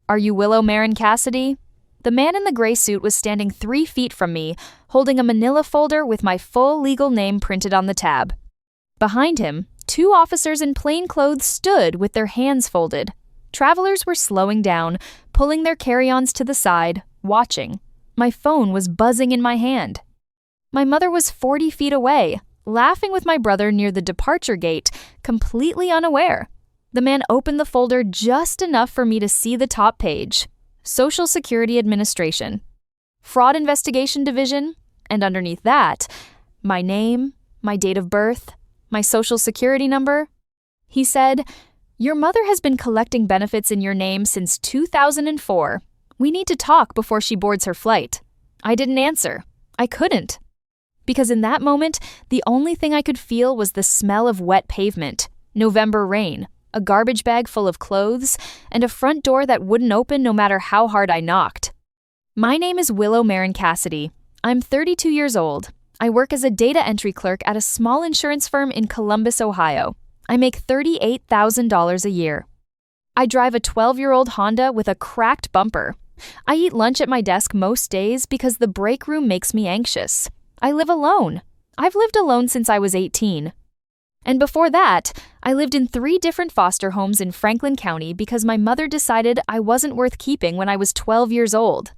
Are you Willow Marin Cassidy? The man in the gray suit was standing 3 feet from me, holding a manila folder with my full legal name printed on the tab. Behind him, 2 officers in plain clothes stood with their hands folded. Travelers were slowing down, pulling their carry-ons to the side, watching. My phone was buzzing in my hand. My mother was 40 feet away, laughing with my brother near the departure gate, completely unaware. The man opened the folder just enough for me to see the top page. Social Security Administration, Fraud Investigation Division, and underneath that, my name, my date of birth, my social security number. He said, "Your mother has been collecting benefits in your name since 2004. We need to talk before she boards her flight." I didn't answer. I couldn't. Because in that moment, the only thing I could feel was the smell of wet pavement, November rain, a garbage bag full of clothes, and a front door that wouldn't open no matter how hard I knocked. My name is Willow Marin Cassidy. I'm 32 years old. I work as a data entry clerk at a small insurance firm in Columbus, Ohio. I make $38,000 a year. I drive a 12-year-old Honda with a cracked bumper. I eat lunch at my desk most days because the break room makes me anxious. I live alone. I've lived alone since I was 18. And before that, I lived in 3 different foster homes in Franklin County because my mother decided I wasn't worth keeping when I was 12 years old.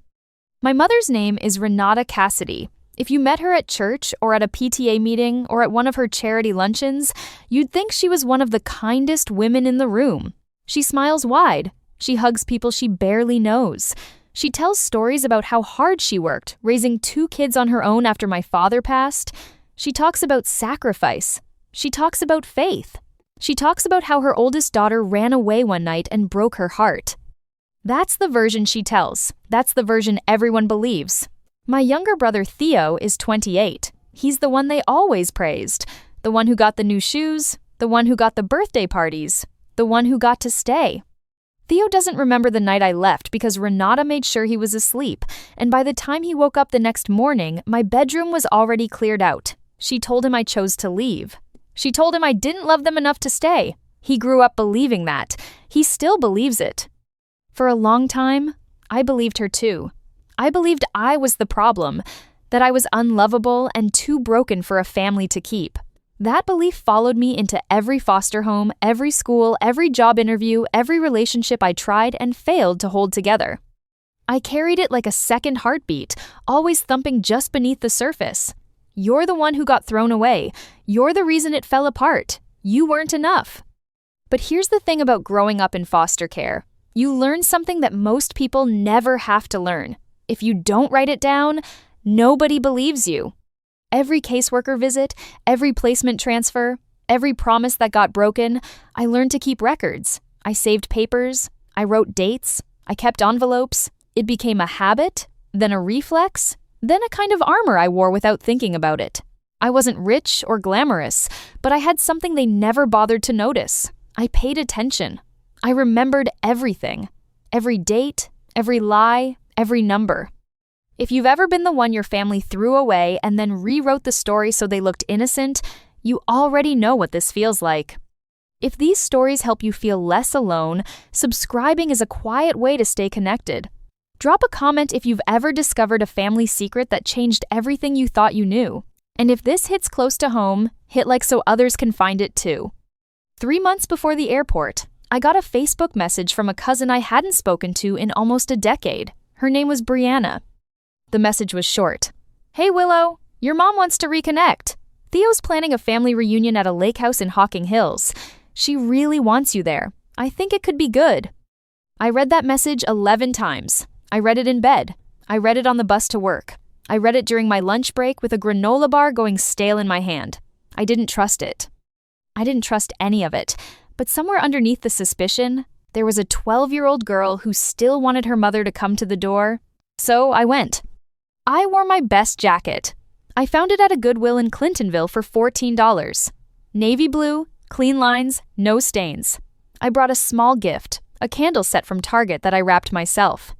My mother's name is Renata Cassidy. If you met her at church or at a PTA meeting or at one of her charity luncheons, you'd think she was one of the kindest women in the room. She smiles wide. She hugs people she barely knows. She tells stories about how hard she worked, raising 2 kids on her own after my father passed. She talks about sacrifice. She talks about faith. She talks about how her oldest daughter ran away one night and broke her heart. That's the version she tells. That's the version everyone believes. My younger brother Theo is 28. He's the one they always praised. The one who got the new shoes. The one who got the birthday parties. The one who got to stay. Theo doesn't remember the night I left because Renata made sure he was asleep, and by the time he woke up the next morning, my bedroom was already cleared out. She told him I chose to leave. She told him I didn't love them enough to stay. He grew up believing that. He still believes it. For a long time, I believed her too. I believed I was the problem, that I was unlovable and too broken for a family to keep. That belief followed me into every foster home, every school, every job interview, every relationship I tried and failed to hold together. I carried it like a second heartbeat, always thumping just beneath the surface. You're the one who got thrown away. You're the reason it fell apart. You weren't enough. But here's the thing about growing up in foster care. You learn something that most people never have to learn. If you don't write it down, nobody believes you. Every caseworker visit, every placement transfer, every promise that got broken, I learned to keep records. I saved papers. I wrote dates. I kept envelopes. It became a habit, then a reflex, then a kind of armor I wore without thinking about it. I wasn't rich or glamorous, but I had something they never bothered to notice. I paid attention. I remembered everything. Every date, every lie, every number. If you've ever been the one your family threw away and then rewrote the story so they looked innocent, you already know what this feels like. If these stories help you feel less alone, subscribing is a quiet way to stay connected. Drop a comment if you've ever discovered a family secret that changed everything you thought you knew. And if this hits close to home, hit like so others can find it too. 3 months before the airport, I got a Facebook message from a cousin I hadn't spoken to in almost a decade. Her name was Brianna. The message was short. "Hey Willow, your mom wants to reconnect. Theo's planning a family reunion at a lake house in Hocking Hills. She really wants you there. I think it could be good." I read that message 11 times. I read it in bed. I read it on the bus to work. I read it during my lunch break with a granola bar going stale in my hand. I didn't trust it. I didn't trust any of it. But somewhere underneath the suspicion, there was a 12-year-old girl who still wanted her mother to come to the door. So I went. I wore my best jacket. I found it at a Goodwill in Clintonville for $14. Navy blue, clean lines, no stains. I brought a small gift, a candle set from Target that I wrapped myself.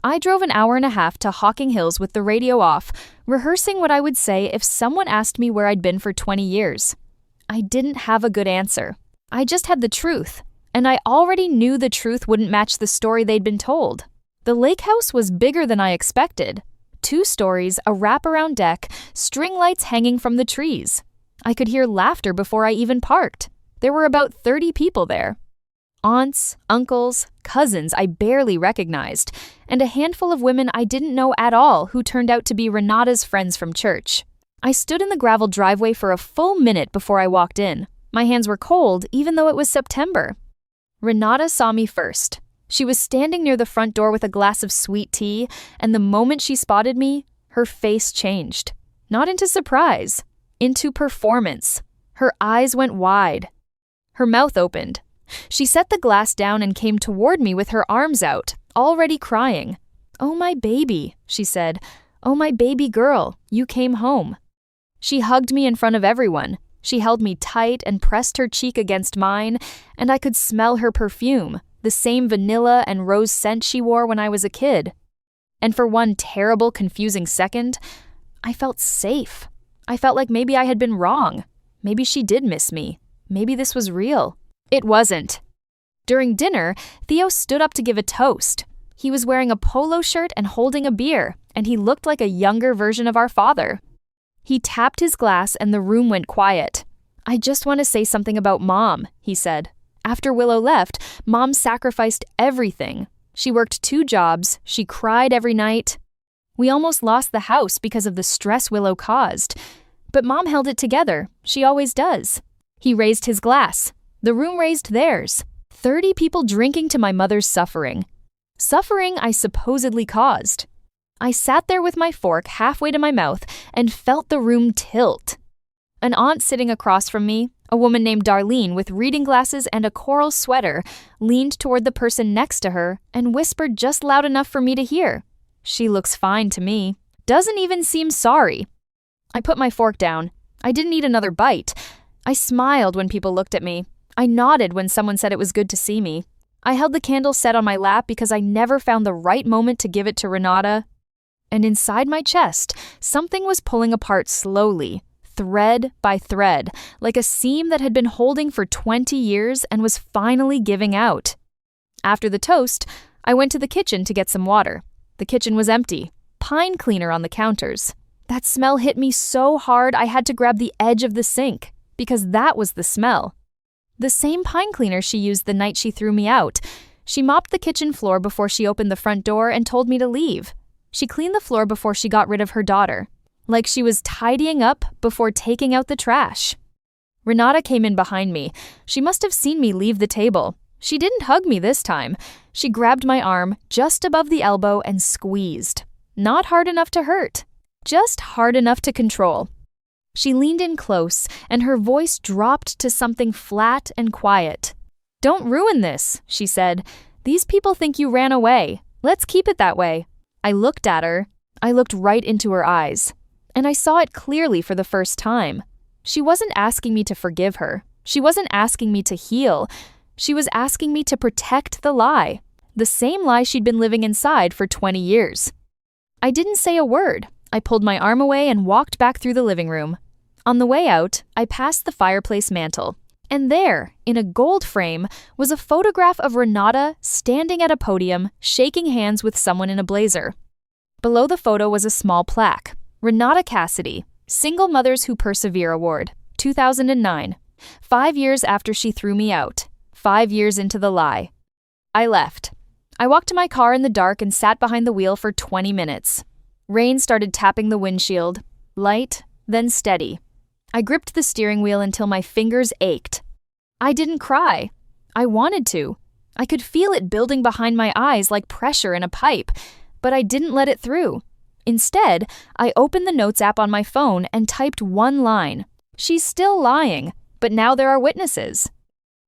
I drove an hour and a half to Hocking Hills with the radio off, rehearsing what I would say if someone asked me where I'd been for 20 years. I didn't have a good answer. I just had the truth, and I already knew the truth wouldn't match the story they'd been told. The lake house was bigger than I expected. 2 stories, a wraparound deck, string lights hanging from the trees. I could hear laughter before I even parked. There were about 30 people there. Aunts, uncles, cousins I barely recognized, and a handful of women I didn't know at all who turned out to be Renata's friends from church. I stood in the gravel driveway for a full minute before I walked in. My hands were cold, even though it was September. Renata saw me first. She was standing near the front door with a glass of sweet tea, and the moment she spotted me, her face changed. Not into surprise, into performance. Her eyes went wide. Her mouth opened. She set the glass down and came toward me with her arms out, already crying. "Oh, my baby," she said. "Oh, my baby girl, you came home." She hugged me in front of everyone. She held me tight and pressed her cheek against mine, and I could smell her perfume, the same vanilla and rose scent she wore when I was a kid. And for one terrible, confusing second, I felt safe. I felt like maybe I had been wrong. Maybe she did miss me. Maybe this was real. It wasn't. During dinner, Theo stood up to give a toast. He was wearing a polo shirt and holding a beer, and he looked like a younger version of our father. He tapped his glass and the room went quiet. "I just want to say something about Mom," he said. "After Willow left, Mom sacrificed everything. She worked 2 jobs, she cried every night. We almost lost the house because of the stress Willow caused. But Mom held it together, she always does." He raised his glass. The room raised theirs. 30 people drinking to my mother's suffering. Suffering I supposedly caused. I sat there with my fork halfway to my mouth and felt the room tilt. An aunt sitting across from me, a woman named Darlene with reading glasses and a coral sweater, leaned toward the person next to her and whispered just loud enough for me to hear. "She looks fine to me. Doesn't even seem sorry." I put my fork down. I didn't eat another bite. I smiled when people looked at me. I nodded when someone said it was good to see me. I held the candle set on my lap because I never found the right moment to give it to Renata. And inside my chest, something was pulling apart slowly, thread by thread, like a seam that had been holding for 20 years and was finally giving out. After the toast, I went to the kitchen to get some water. The kitchen was empty, pine cleaner on the counters. That smell hit me so hard I had to grab the edge of the sink, because that was the smell. The same pine cleaner she used the night she threw me out. She mopped the kitchen floor before she opened the front door and told me to leave. She cleaned the floor before she got rid of her daughter, like she was tidying up before taking out the trash. Renata came in behind me. She must have seen me leave the table. She didn't hug me this time. She grabbed my arm just above the elbow and squeezed. Not hard enough to hurt, just hard enough to control. She leaned in close, and her voice dropped to something flat and quiet. "Don't ruin this," she said. "These people think you ran away. Let's keep it that way." I looked at her. I looked right into her eyes. And I saw it clearly for the first time. She wasn't asking me to forgive her. She wasn't asking me to heal. She was asking me to protect the lie. The same lie she'd been living inside for 20 years. I didn't say a word. I pulled my arm away and walked back through the living room. On the way out, I passed the fireplace mantel. And there, in a gold frame, was a photograph of Renata standing at a podium, shaking hands with someone in a blazer. Below the photo was a small plaque. Renata Cassidy, Single Mothers Who Persevere Award, 2009. 5 years after she threw me out. 5 years into the lie. I left. I walked to my car in the dark and sat behind the wheel for 20 minutes. Rain started tapping the windshield. Light, then steady. I gripped the steering wheel until my fingers ached. I didn't cry. I wanted to. I could feel it building behind my eyes like pressure in a pipe, but I didn't let it through. Instead, I opened the notes app on my phone and typed one line. "She's still lying, but now there are witnesses."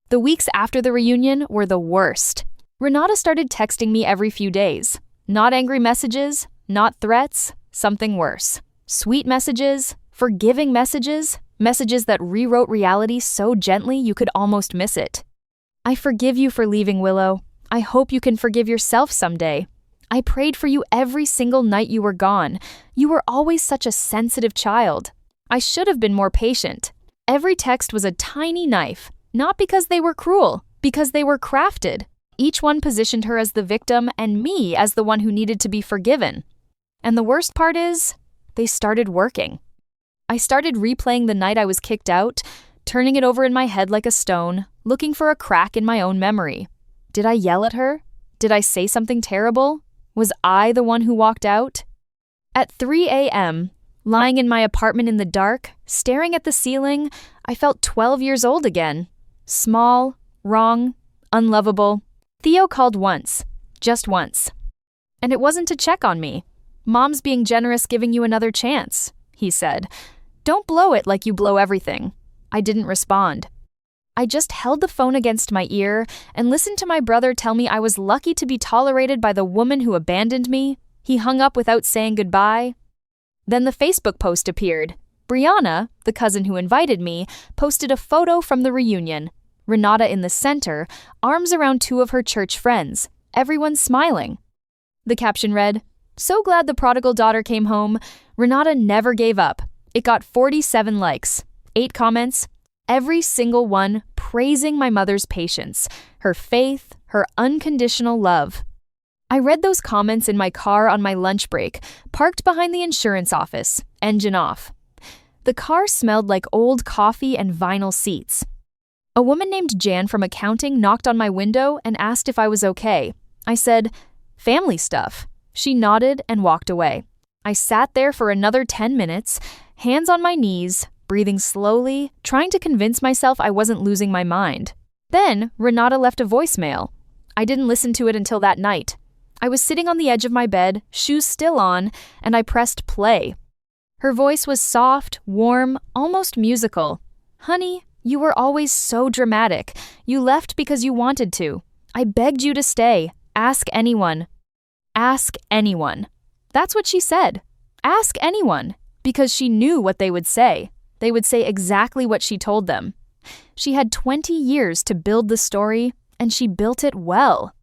The weeks after the reunion were the worst. Renata started texting me every few days. Not angry messages, not threats, something worse. Sweet messages, forgiving messages, messages that rewrote reality so gently you could almost miss it. "I forgive you for leaving, Willow. I hope you can forgive yourself someday. I prayed for you every single night you were gone. You were always such a sensitive child. I should have been more patient." Every text was a tiny knife, not because they were cruel, Because they were crafted. Each one positioned her as the victim and me as the one who needed to be forgiven. And the worst part is, they started working. I started replaying the night I was kicked out, turning it over in my head like a stone, looking for a crack in my own memory. Did I yell at her? Did I say something terrible? Was I the one who walked out? At 3 a.m., lying in my apartment in the dark, staring at the ceiling, I felt 12 years old again. Small, wrong, unlovable. Theo called once, just once. And it wasn't to check on me. Mom's being generous, giving you another chance, he said. Don't blow it like you blow everything. I didn't respond. I just held the phone against my ear and listened to my brother tell me I was lucky to be tolerated by the woman who abandoned me. He hung up without saying goodbye. Then the Facebook post appeared. Brianna, the cousin who invited me, posted a photo from the reunion. Renata in the center, arms around two of her church friends, everyone smiling. The caption read, "So glad the prodigal daughter came home. Renata never gave up." It got 47 likes, 8 comments, every single one praising my mother's patience, her faith, her unconditional love. I read those comments in my car on my lunch break, parked behind the insurance office, engine off. The car smelled like old coffee and vinyl seats. A woman named Jan from accounting knocked on my window and asked if I was okay. I said, "Family stuff." She nodded and walked away. I sat there for another 10 minutes, hands on my knees, breathing slowly, trying to convince myself I wasn't losing my mind. Then, Renata left a voicemail. I didn't listen to it until that night. I was sitting on the edge of my bed, shoes still on, and I pressed play. Her voice was soft, warm, almost musical. "Honey, you were always so dramatic. You left because you wanted to. I begged you to stay. Ask anyone." Ask anyone. That's what she said. Ask anyone. Because she knew what they would say. They would say exactly what she told them. She had 20 years to build the story, and she built it well.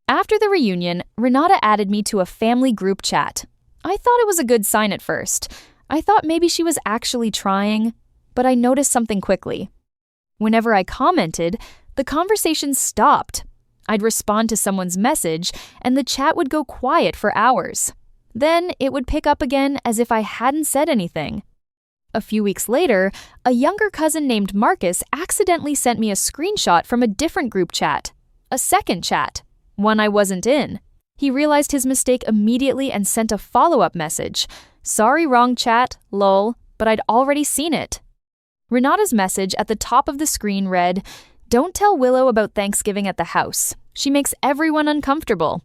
After the reunion, Renata added me to a family group chat. I thought it was a good sign at first. I thought maybe she was actually trying, but I noticed something quickly. Whenever I commented, the conversation stopped. I'd respond to someone's message, and the chat would go quiet for hours. Then it would pick up again as if I hadn't said anything. A few weeks later, a younger cousin named Marcus accidentally sent me a screenshot from a different group chat. A second chat, one I wasn't in. He realized his mistake immediately and sent a follow-up message. "Sorry, wrong chat, lol, but I'd already seen it." Renata's message at the top of the screen read, "Don't tell Willow about Thanksgiving at the house. She makes everyone uncomfortable."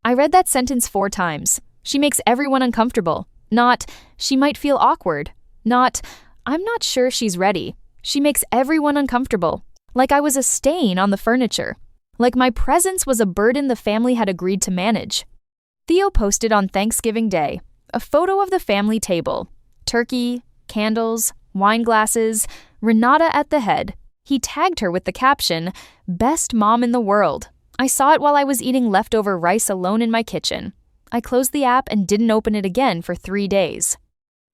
I read that sentence 4 times. She makes everyone uncomfortable. Not, she might feel awkward. Not, I'm not sure she's ready. She makes everyone uncomfortable. Like I was a stain on the furniture. Like my presence was a burden the family had agreed to manage. Theo posted on Thanksgiving Day a photo of the family table. Turkey, candles, wine glasses, Renata at the head. He tagged her with the caption, "Best mom in the world." I saw it while I was eating leftover rice alone in my kitchen. I closed the app and didn't open it again for 3 days.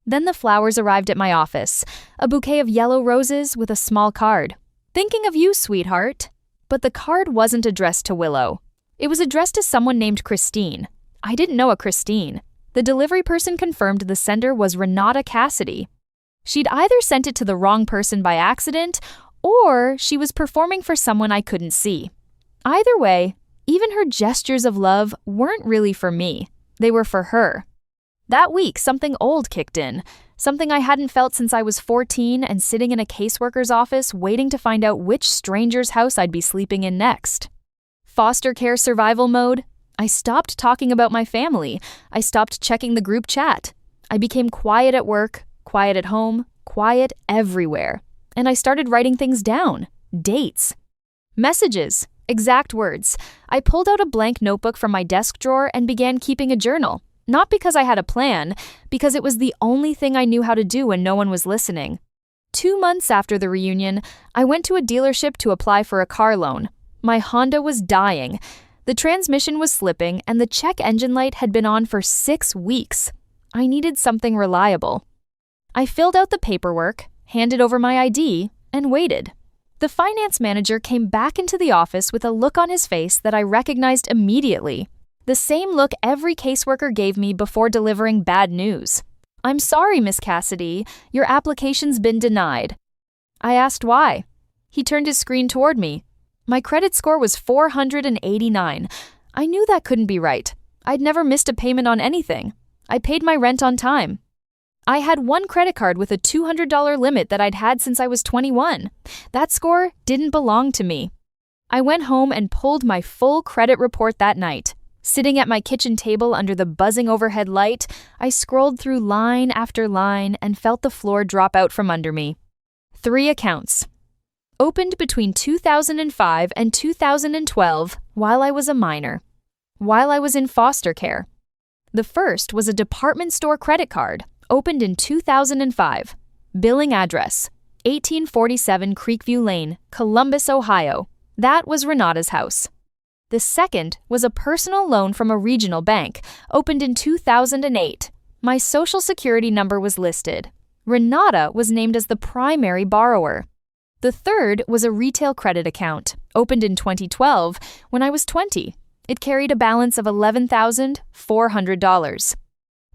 Then the flowers arrived at my office, a bouquet of yellow roses with a small card. "Thinking of you, sweetheart." But the card wasn't addressed to Willow. It was addressed to someone named Christine. I didn't know a Christine. The delivery person confirmed the sender was Renata Cassidy. She'd either sent it to the wrong person by accident, or she was performing for someone I couldn't see. Either way, even her gestures of love weren't really for me. They were for her. That week, something old kicked in, something I hadn't felt since I was 14 and sitting in a caseworker's office waiting to find out which stranger's house I'd be sleeping in next. Foster care survival mode. I stopped talking about my family. I stopped checking the group chat. I became quiet at work, quiet at home, quiet everywhere. And I started writing things down. Dates. Messages. Exact words. I pulled out a blank notebook from my desk drawer and began keeping a journal. Not because I had a plan, because it was the only thing I knew how to do when no one was listening. 2 months after the reunion, I went to a dealership to apply for a car loan. My Honda was dying. The transmission was slipping, and the check engine light had been on for 6 weeks. I needed something reliable. I filled out the paperwork, handed over my ID, and waited. The finance manager came back into the office with a look on his face that I recognized immediately. The same look every caseworker gave me before delivering bad news. "I'm sorry, Miss Cassidy, your application's been denied." I asked why. He turned his screen toward me. My credit score was 489. I knew that couldn't be right. I'd never missed a payment on anything. I paid my rent on time. I had one credit card with a $200 limit that I'd had since I was 21. That score didn't belong to me. I went home and pulled my full credit report that night. Sitting at my kitchen table under the buzzing overhead light, I scrolled through line after line and felt the floor drop out from under me. 3 accounts. Opened between 2005 and 2012 while I was a minor. While I was in foster care. The first was a department store credit card, opened in 2005. Billing address, 1847 Creekview Lane, Columbus, Ohio. That was Renata's house. The second was a personal loan from a regional bank, opened in 2008. My social security number was listed. Renata was named as the primary borrower. The third was a retail credit account, opened in 2012 when I was 20. It carried a balance of $11,400.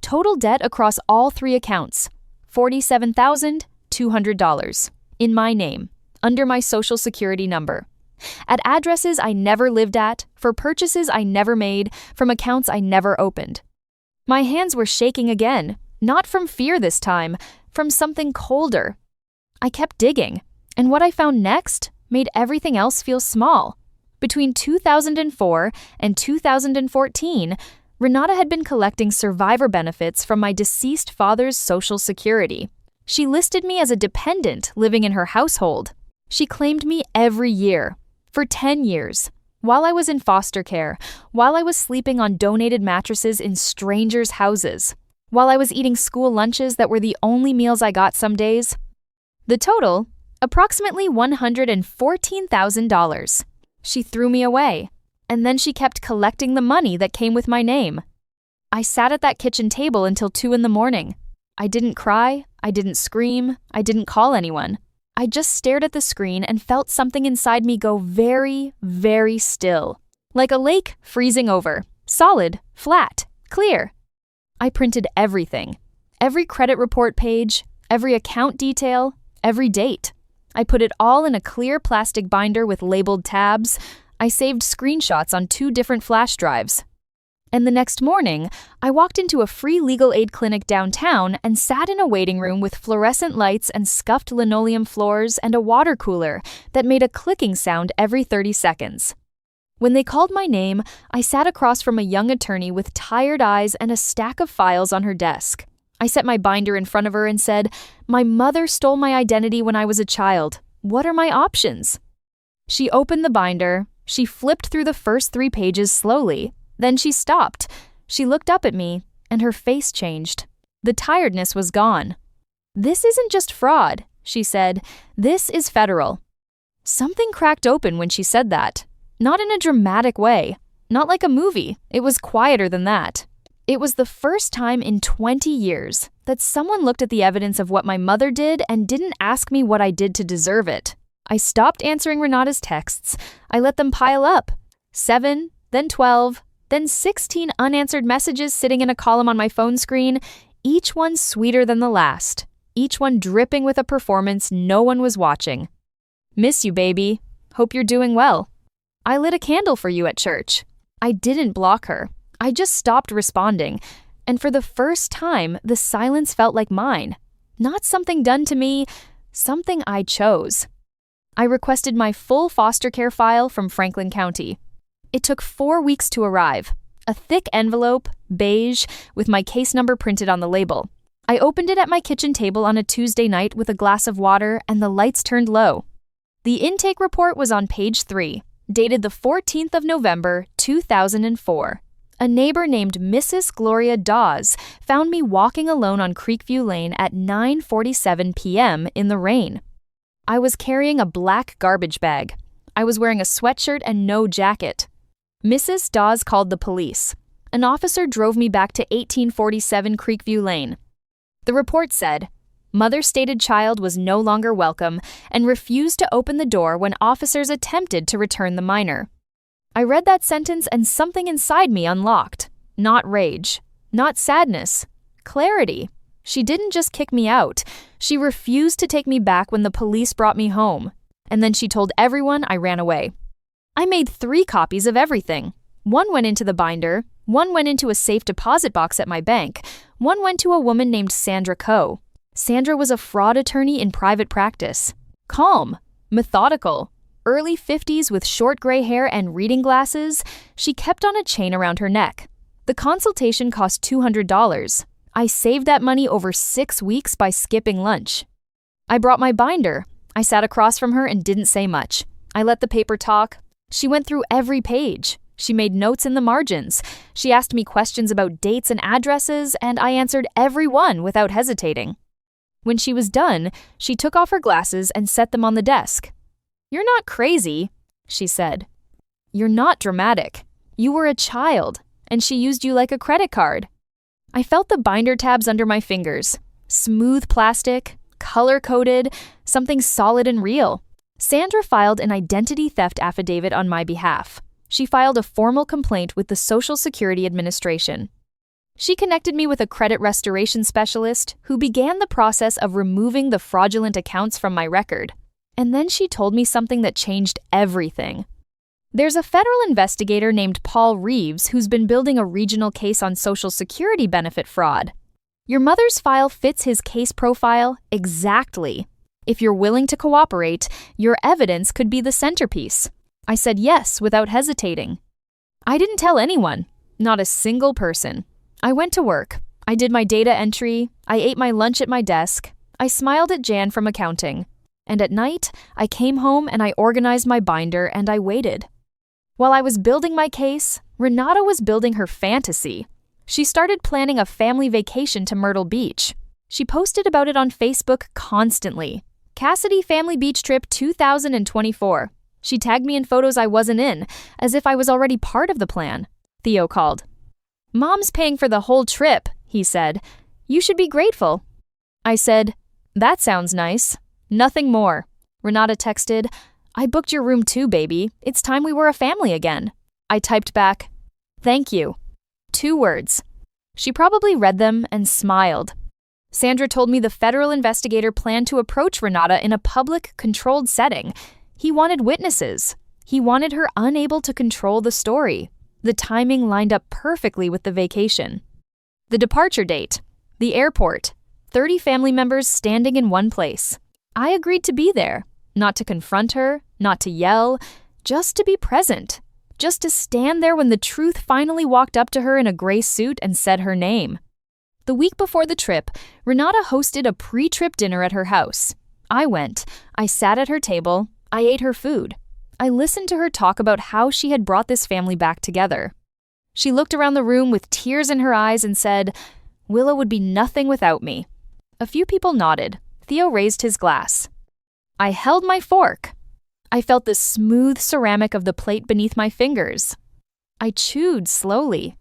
Total debt across all 3 accounts, $47,200, in my name, under my social security number. At addresses I never lived at, for purchases I never made, from accounts I never opened. My hands were shaking again, not from fear this time, from something colder. I kept digging, and what I found next made everything else feel small. Between 2004 and 2014, Renata had been collecting survivor benefits from my deceased father's social security. She listed me as a dependent living in her household. She claimed me every year, for 10 years, while I was in foster care, while I was sleeping on donated mattresses in strangers' houses, while I was eating school lunches that were the only meals I got some days. The total, approximately $114,000. She threw me away, and then she kept collecting the money that came with my name. I sat at that kitchen table until 2 a.m. I didn't cry, I didn't scream, I didn't call anyone. I just stared at the screen and felt something inside me go very, very still. Like a lake freezing over. Solid, flat, clear. I printed everything. Every credit report page, every account detail, every date. I put it all in a clear plastic binder with labeled tabs. I saved screenshots on 2 different flash drives. And the next morning, I walked into a free legal aid clinic downtown and sat in a waiting room with fluorescent lights and scuffed linoleum floors and a water cooler that made a clicking sound every 30 seconds. When they called my name, I sat across from a young attorney with tired eyes and a stack of files on her desk. I set my binder in front of her and said, "My mother stole my identity when I was a child. What are my options?" She opened the binder. She flipped through the first 3 pages slowly. Then she stopped. She looked up at me, and her face changed. The tiredness was gone. "This isn't just fraud," she said. "This is federal." Something cracked open when she said that. Not in a dramatic way. Not like a movie. It was quieter than that. It was the first time in 20 years that someone looked at the evidence of what my mother did and didn't ask me what I did to deserve it. I stopped answering Renata's texts. I let them pile up. 7, then 12, then 16 unanswered messages sitting in a column on my phone screen, each one sweeter than the last, each one dripping with a performance no one was watching. "Miss you, baby. Hope you're doing well. I lit a candle for you at church." I didn't block her. I just stopped responding, and for the first time, the silence felt like mine. Not something done to me, something I chose. I requested my full foster care file from Franklin County. It took 4 weeks to arrive. A thick envelope, beige, with my case number printed on the label. I opened it at my kitchen table on a Tuesday night with a glass of water and the lights turned low. The intake report was on page 3, dated the 14th of November, 2004. A neighbor named Mrs. Gloria Dawes found me walking alone on Creekview Lane at 9:47 p.m. in the rain. I was carrying a black garbage bag. I was wearing a sweatshirt and no jacket. Mrs. Dawes called the police. An officer drove me back to 1847 Creekview Lane. The report said, Mother stated child was no longer welcome and refused to open the door when officers attempted to return the minor. I read that sentence and something inside me unlocked. Not rage, not sadness, clarity. She didn't just kick me out. She refused to take me back when the police brought me home. And then she told everyone I ran away. I made 3 copies of everything. 1 went into the binder, 1 went into a safe deposit box at my bank, 1 went to a woman named Sandra Coe. Sandra was a fraud attorney in private practice. Calm, methodical, early 50s with short gray hair and reading glasses, she kept on a chain around her neck. The consultation cost $200. I saved that money over 6 weeks by skipping lunch. I brought my binder. I sat across from her and didn't say much. I let the paper talk. She went through every page. She made notes in the margins. She asked me questions about dates and addresses, and I answered every one without hesitating. When she was done, she took off her glasses and set them on the desk. "You're not crazy," she said. "You're not dramatic. You were a child, and she used you like a credit card." I felt the binder tabs under my fingers. Smooth plastic, color-coded, something solid and real. Sandra filed an identity theft affidavit on my behalf. She filed a formal complaint with the Social Security Administration. She connected me with a credit restoration specialist who began the process of removing the fraudulent accounts from my record. And then she told me something that changed everything. There's a federal investigator named Paul Reeves who's been building a regional case on Social Security benefit fraud. Your mother's file fits his case profile exactly. If you're willing to cooperate, your evidence could be the centerpiece. I said yes without hesitating. I didn't tell anyone, not a single person. I went to work. I did my data entry. I ate my lunch at my desk. I smiled at Jan from accounting. And at night, I came home and I organized my binder and I waited. While I was building my case, Renata was building her fantasy. She started planning a family vacation to Myrtle Beach. She posted about it on Facebook constantly. Cassidy Family Beach Trip 2024. She tagged me in photos I wasn't in, as if I was already part of the plan. Theo called. "Mom's paying for the whole trip," he said. "You should be grateful." I said, "That sounds nice. Nothing more." Renata texted, "I booked your room too, baby. It's time we were a family again." I typed back, "Thank you." 2 words. She probably read them and smiled. Sandra told me the federal investigator planned to approach Renata in a public, controlled setting. He wanted witnesses. He wanted her unable to control the story. The timing lined up perfectly with the vacation. The departure date, the airport, 30 family members standing in one place. I agreed to be there, not to confront her, not to yell, just to be present, just to stand there when the truth finally walked up to her in a gray suit and said her name. The week before the trip, Renata hosted a pre-trip dinner at her house. I went. I sat at her table. I ate her food. I listened to her talk about how she had brought this family back together. She looked around the room with tears in her eyes and said, "Willow would be nothing without me." A few people nodded. Theo raised his glass. I held my fork. I felt the smooth ceramic of the plate beneath my fingers. I chewed slowly.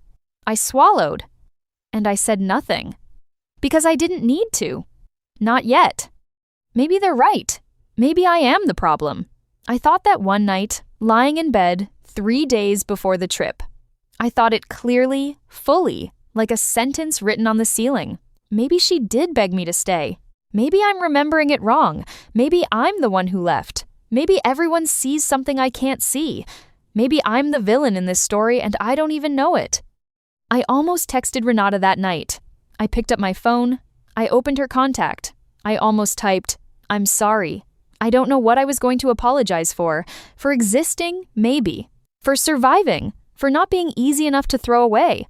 I swallowed. And I said nothing. Because I didn't need to. Not yet. Maybe they're right. Maybe I am the problem. I thought that one night, lying in bed, 3 days before the trip. I thought it clearly, fully, like a sentence written on the ceiling. Maybe she did beg me to stay. Maybe I'm remembering it wrong. Maybe I'm the one who left. Maybe everyone sees something I can't see. Maybe I'm the villain in this story and I don't even know it. I almost texted Renata that night. I picked up my phone. I opened her contact. I almost typed, "I'm sorry. I don't know what I was going to apologize for. For existing, maybe. For surviving. For not being easy enough to throw away."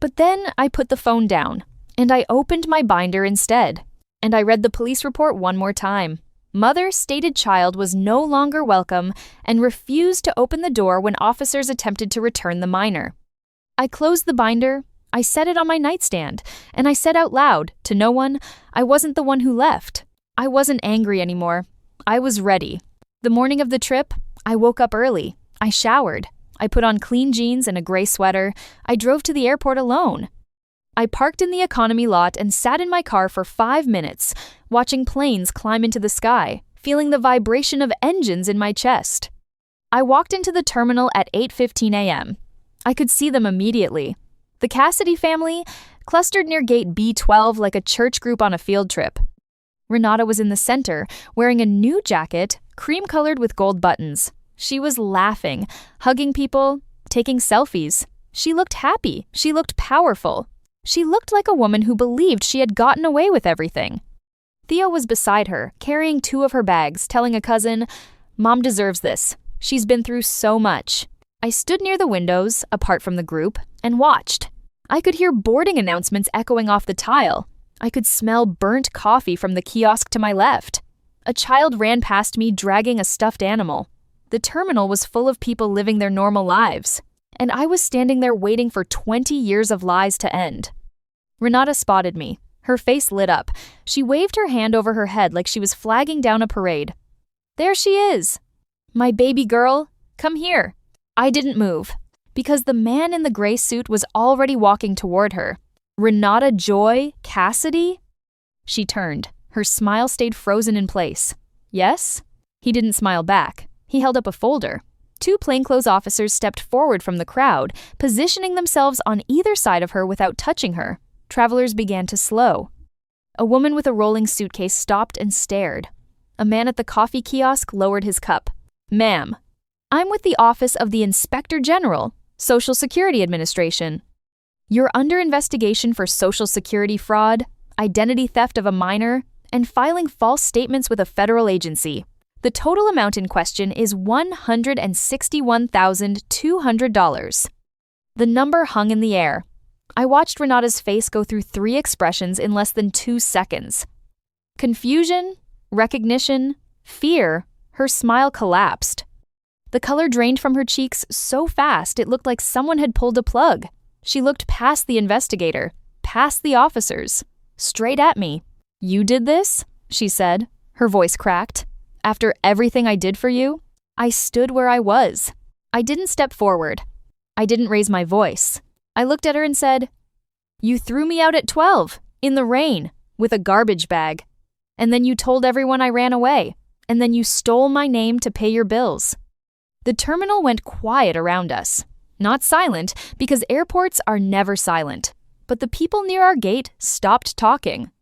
But then I put the phone down, and I opened my binder instead. And I read the police report one more time. Mother stated child was no longer welcome and refused to open the door when officers attempted to return the minor. I closed the binder, I set it on my nightstand, and I said out loud, to no one, I wasn't the one who left. I wasn't angry anymore. I was ready. The morning of the trip, I woke up early. I showered. I put on clean jeans and a gray sweater. I drove to the airport alone. I parked in the economy lot and sat in my car for 5 minutes, watching planes climb into the sky, feeling the vibration of engines in my chest. I walked into the terminal at 8:15 a.m. I could see them immediately. The Cassidy family, clustered near gate B12 like a church group on a field trip. Renata was in the center, wearing a new jacket, cream-colored with gold buttons. She was laughing, hugging people, taking selfies. She looked happy. She looked powerful. She looked like a woman who believed she had gotten away with everything. Theo was beside her, carrying 2 of her bags, telling a cousin, "Mom deserves this. She's been through so much." I stood near the windows, apart from the group, and watched. I could hear boarding announcements echoing off the tile. I could smell burnt coffee from the kiosk to my left. A child ran past me dragging a stuffed animal. The terminal was full of people living their normal lives, and I was standing there waiting for 20 years of lies to end. Renata spotted me. Her face lit up. She waved her hand over her head like she was flagging down a parade. "There she is! My baby girl, come here." I didn't move, because the man in the gray suit was already walking toward her. Renata Joy Cassidy? She turned. Her smile stayed frozen in place. "Yes?" He didn't smile back. He held up a folder. 2 plainclothes officers stepped forward from the crowd, positioning themselves on either side of her without touching her. Travelers began to slow. A woman with a rolling suitcase stopped and stared. A man at the coffee kiosk lowered his cup. "Ma'am, I'm with the Office of the Inspector General, Social Security Administration. You're under investigation for Social Security fraud, identity theft of a minor, and filing false statements with a federal agency. The total amount in question is $161,200. The number hung in the air. I watched Renata's face go through 3 expressions in less than 2 seconds. Confusion, recognition, fear. Her smile collapsed. The color drained from her cheeks so fast it looked like someone had pulled a plug. She looked past the investigator, past the officers, straight at me. "You did this?" she said. Her voice cracked. "After everything I did for you?" I stood where I was. I didn't step forward. I didn't raise my voice. I looked at her and said, "You threw me out at 12, in the rain, with a garbage bag. And then you told everyone I ran away. And then you stole my name to pay your bills." The terminal went quiet around us. Not silent, because airports are never silent. But the people near our gate stopped talking.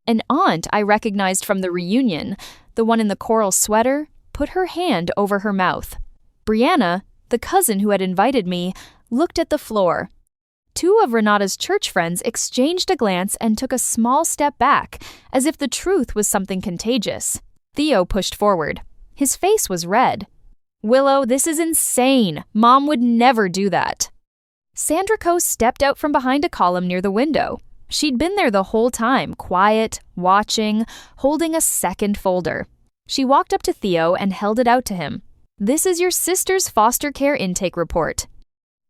An aunt I recognized from the reunion, the one in the coral sweater, put her hand over her mouth. Brianna, the cousin who had invited me, looked at the floor. 2 of Renata's church friends exchanged a glance and took a small step back, as if the truth was something contagious. Theo pushed forward. His face was red. "Willow, this is insane. Mom would never do that." Sandra Coe stepped out from behind a column near the window. She'd been there the whole time, quiet, watching, holding a second folder. She walked up to Theo and held it out to him. "This is your sister's foster care intake report,"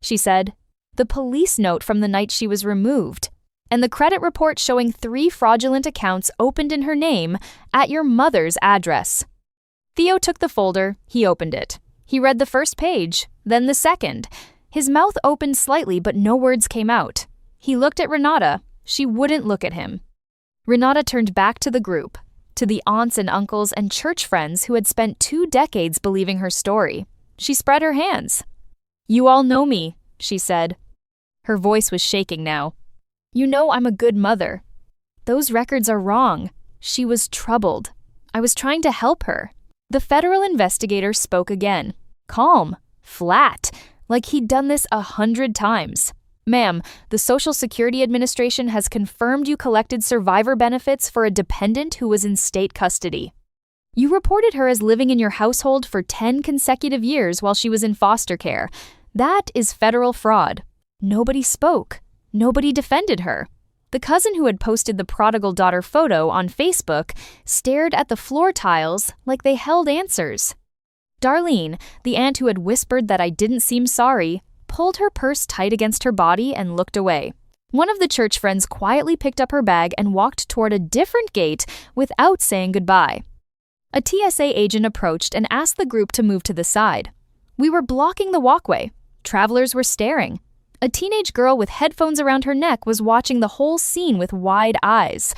she said. "The police note from the night she was removed, and the credit report showing 3 fraudulent accounts opened in her name at your mother's address." Theo took the folder. He opened it. He read the first page, then the second. His mouth opened slightly, but no words came out. He looked at Renata. She wouldn't look at him. Renata turned back to the group, to the aunts and uncles and church friends who had spent 2 decades believing her story. She spread her hands. "You all know me," she said. Her voice was shaking now. "You know I'm a good mother. Those records are wrong. She was troubled. I was trying to help her." The federal investigator spoke again, calm, flat, like he'd done this 100 times. "Ma'am, the Social Security Administration has confirmed you collected survivor benefits for a dependent who was in state custody. You reported her as living in your household for 10 consecutive years while she was in foster care. That is federal fraud." Nobody spoke. Nobody defended her. The cousin who had posted the prodigal daughter photo on Facebook stared at the floor tiles like they held answers. Darlene, the aunt who had whispered that I didn't seem sorry, pulled her purse tight against her body and looked away. One of the church friends quietly picked up her bag and walked toward a different gate without saying goodbye. A TSA agent approached and asked the group to move to the side. We were blocking the walkway. Travelers were staring. A teenage girl with headphones around her neck was watching the whole scene with wide eyes.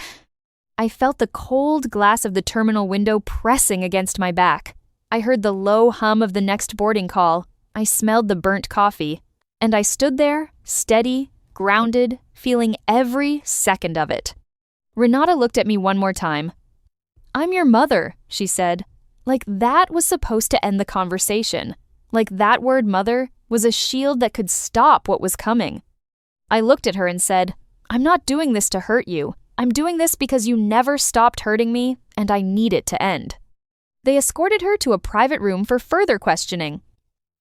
I felt the cold glass of the terminal window pressing against my back. I heard the low hum of the next boarding call. I smelled the burnt coffee. And I stood there, steady, grounded, feeling every second of it. Renata looked at me one more time. "I'm your mother," she said. Like that was supposed to end the conversation. Like that word mother was a shield that could stop what was coming. I looked at her and said, "I'm not doing this to hurt you. I'm doing this because you never stopped hurting me, and I need it to end." They escorted her to a private room for further questioning.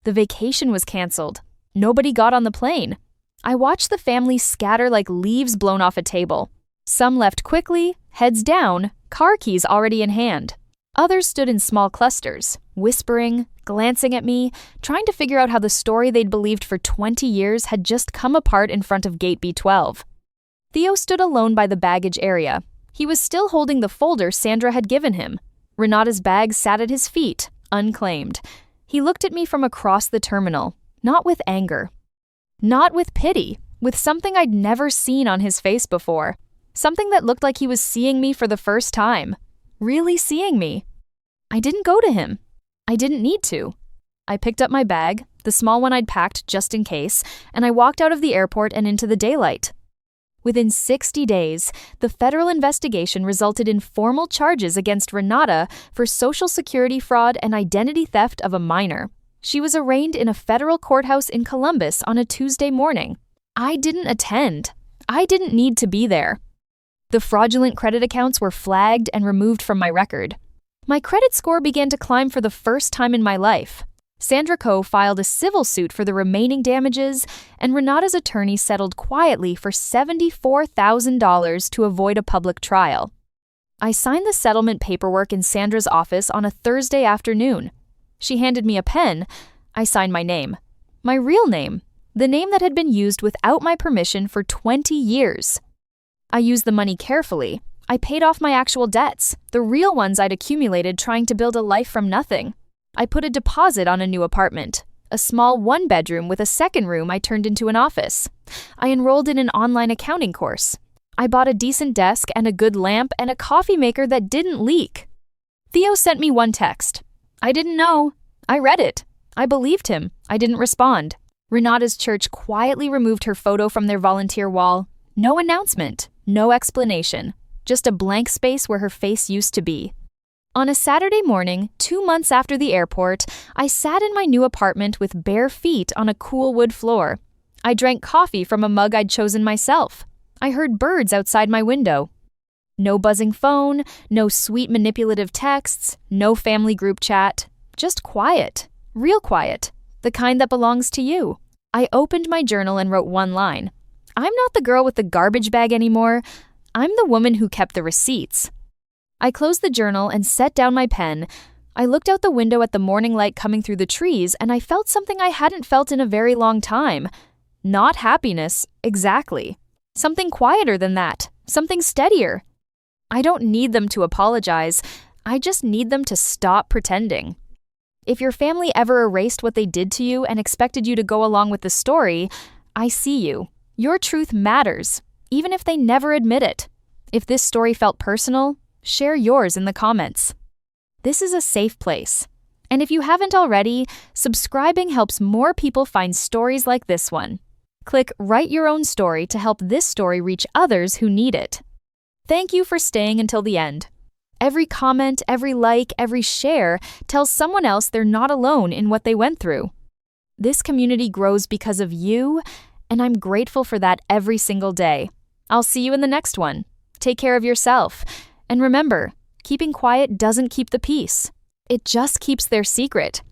The vacation was canceled. Nobody got on the plane. I watched the family scatter like leaves blown off a table. Some left quickly, heads down, car keys already in hand. Others stood in small clusters, whispering, glancing at me, trying to figure out how the story they'd believed for 20 years had just come apart in front of Gate B12. Theo stood alone by the baggage area. He was still holding the folder Sandra had given him. Renata's bag sat at his feet, unclaimed. He looked at me from across the terminal, not with anger. Not with pity, with something I'd never seen on his face before. Something that looked like he was seeing me for the first time. Really seeing me. I didn't go to him. I didn't need to. I picked up my bag, the small one I'd packed just in case, and I walked out of the airport and into the daylight. Within 60 days, the federal investigation resulted in formal charges against Renata for Social Security fraud and identity theft of a minor. She was arraigned in a federal courthouse in Columbus on a Tuesday morning. I didn't attend. I didn't need to be there. The fraudulent credit accounts were flagged and removed from my record. My credit score began to climb for the first time in my life. Sandra Coe filed a civil suit for the remaining damages, and Renata's attorney settled quietly for $74,000 to avoid a public trial. I signed the settlement paperwork in Sandra's office on a Thursday afternoon. She handed me a pen. I signed my name. My real name. The name that had been used without my permission for 20 years. I used the money carefully. I paid off my actual debts, the real ones I'd accumulated trying to build a life from nothing. I put a deposit on a new apartment, a small one-bedroom with a second room I turned into an office. I enrolled in an online accounting course. I bought a decent desk and a good lamp and a coffee maker that didn't leak. Theo sent me one text. I didn't know. I read it. I believed him. I didn't respond. Renata's church quietly removed her photo from their volunteer wall. No announcement, no explanation, just a blank space where her face used to be. On a Saturday morning, 2 months after the airport, I sat in my new apartment with bare feet on a cool wood floor. I drank coffee from a mug I'd chosen myself. I heard birds outside my window. No buzzing phone, no sweet manipulative texts, no family group chat. Just quiet, real quiet, the kind that belongs to you. I opened my journal and wrote one line. I'm not the girl with the garbage bag anymore. I'm the woman who kept the receipts. I closed the journal and set down my pen. I looked out the window at the morning light coming through the trees, and I felt something I hadn't felt in a very long time. Not happiness, exactly. Something quieter than that, something steadier. I don't need them to apologize. I just need them to stop pretending. If your family ever erased what they did to you and expected you to go along with the story, I see you. Your truth matters, even if they never admit it. If this story felt personal, share yours in the comments. This is a safe place. And if you haven't already, subscribing helps more people find stories like this one. Click Write Your Own Story to help this story reach others who need it. Thank you for staying until the end. Every comment, every like, every share tells someone else they're not alone in what they went through. This community grows because of you, and I'm grateful for that every single day. I'll see you in the next one. Take care of yourself. And remember, keeping quiet doesn't keep the peace. It just keeps their secret.